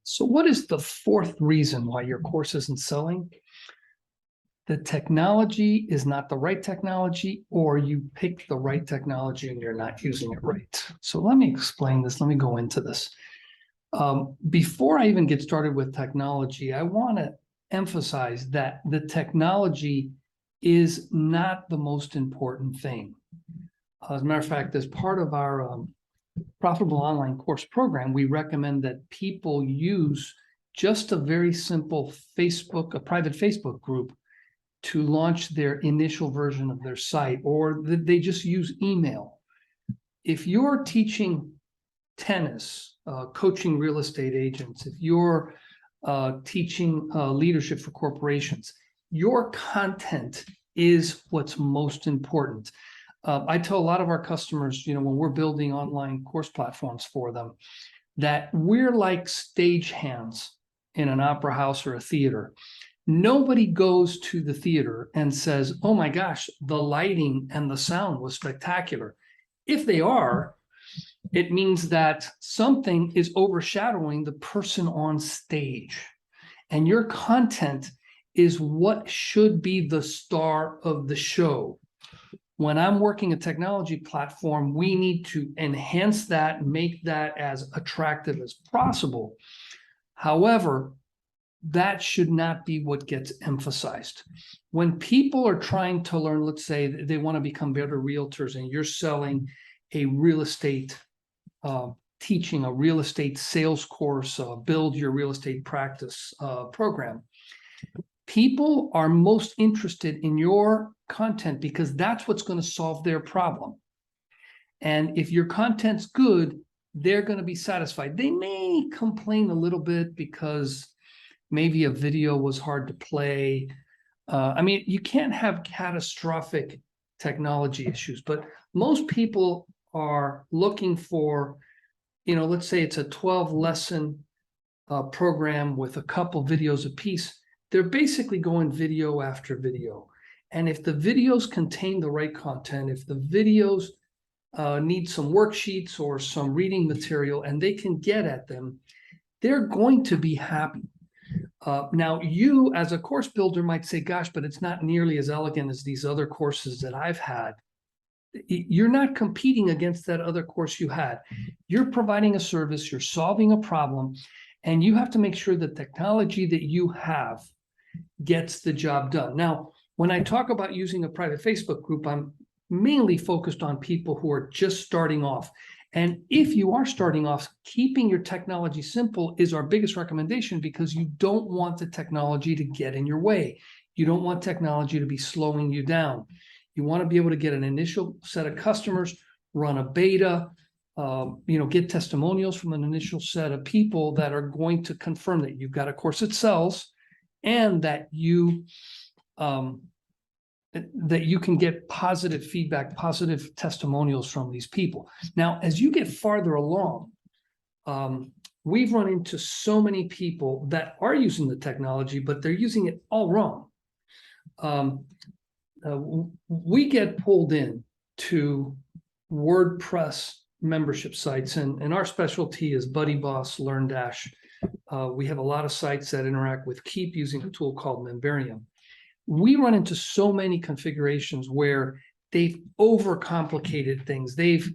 So what is the fourth reason why your course isn't selling? The technology is not the right technology, or you picked the right technology and you're not using it right. So let me explain this. Let me go into this. Before I even get started with technology, I want to emphasize that the technology is not the most important thing. As a matter of fact, as part of our profitable online course program, we recommend that people use just a very simple a private Facebook group to launch their initial version of their site, or they just use email. If you're teaching tennis, coaching real estate agents, if you're teaching leadership for corporations, your content is what's most important. I tell a lot of our customers, when we're building online course platforms for them, that we're like stagehands in an opera house or a theater. Nobody goes to the theater and says, oh my gosh, the lighting and the sound was spectacular. If they are, it means that something is overshadowing the person on stage. And your content is what should be the star of the show. When I'm working a technology platform, we need to enhance that, make that as attractive as possible. However, that should not be what gets emphasized. When people are trying to learn, let's say they want to become better realtors, and you're selling a real estate, teaching a real estate sales course, build your real estate practice program. People are most interested in your content because that's what's going to solve their problem. And if your content's good, they're going to be satisfied. They may complain a little bit because maybe a video was hard to play. You can't have catastrophic technology issues, but most people are looking for, let's say it's a 12-lesson program with a couple videos apiece. They're basically going video after video. And if the videos contain the right content, if the videos need some worksheets or some reading material and they can get at them, they're going to be happy. Now, you as a course builder might say, gosh, but it's not nearly as elegant as these other courses that I've had. You're not competing against that other course you had. You're providing a service, you're solving a problem, and you have to make sure the technology that you have gets the job done. Now, when I talk about using a private Facebook group, I'm mainly focused on people who are just starting off. And if you are starting off, keeping your technology simple is our biggest recommendation, because you don't want the technology to get in your way. You don't want technology to be slowing you down. You want to be able to get an initial set of customers, run a beta, get testimonials from an initial set of people that are going to confirm that you've got a course that sells, and that you can get positive feedback, positive testimonials from these people. Now, as you get farther along, we've run into so many people that are using the technology, but they're using it all wrong. We get pulled in to WordPress membership sites, and our specialty is BuddyBoss, LearnDash. We have a lot of sites that interact with Keep using a tool called Memberium. We run into so many configurations where they've overcomplicated things. They've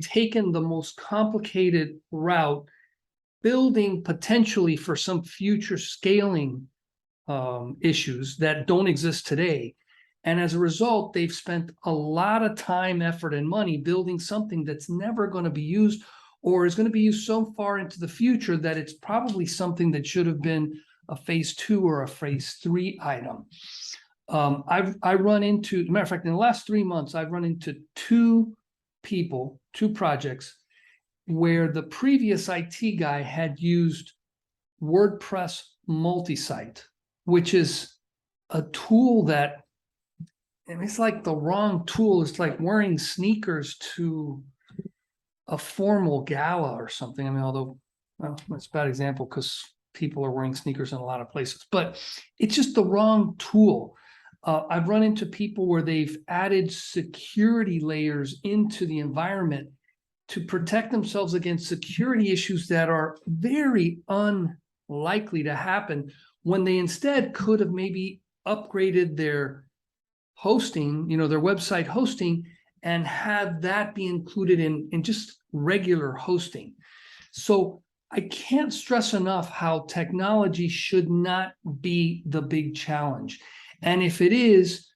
taken the most complicated route, building potentially for some future scaling issues that don't exist today. And as a result, they've spent a lot of time, effort, and money building something that's never going to be used, or is going to be used so far into the future that it's probably something that should have been a phase 2 or a phase 3 item. I run into, as a matter of fact, in the last 3 months, I've run into two projects where the previous IT guy had used WordPress multi-site, which is a tool that, and it's like the wrong tool. It's like wearing sneakers to a formal gala or something. Although, well, that's a bad example because people are wearing sneakers in a lot of places, but it's just the wrong tool. I've run into people where they've added security layers into the environment to protect themselves against security issues that are very unlikely to happen when they instead could have maybe upgraded their hosting, their website hosting, and have that be included in just regular hosting. So I can't stress enough how technology should not be the big challenge. And if it is,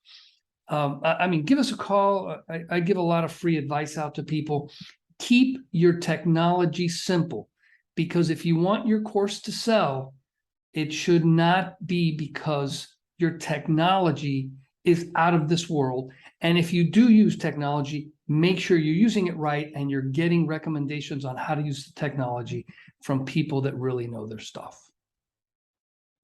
give us a call. I give a lot of free advice out to people. Keep your technology simple, because if you want your course to sell, it should not be because your technology is out of this world. And if you do use technology, make sure you're using it right and you're getting recommendations on how to use the technology from people that really know their stuff.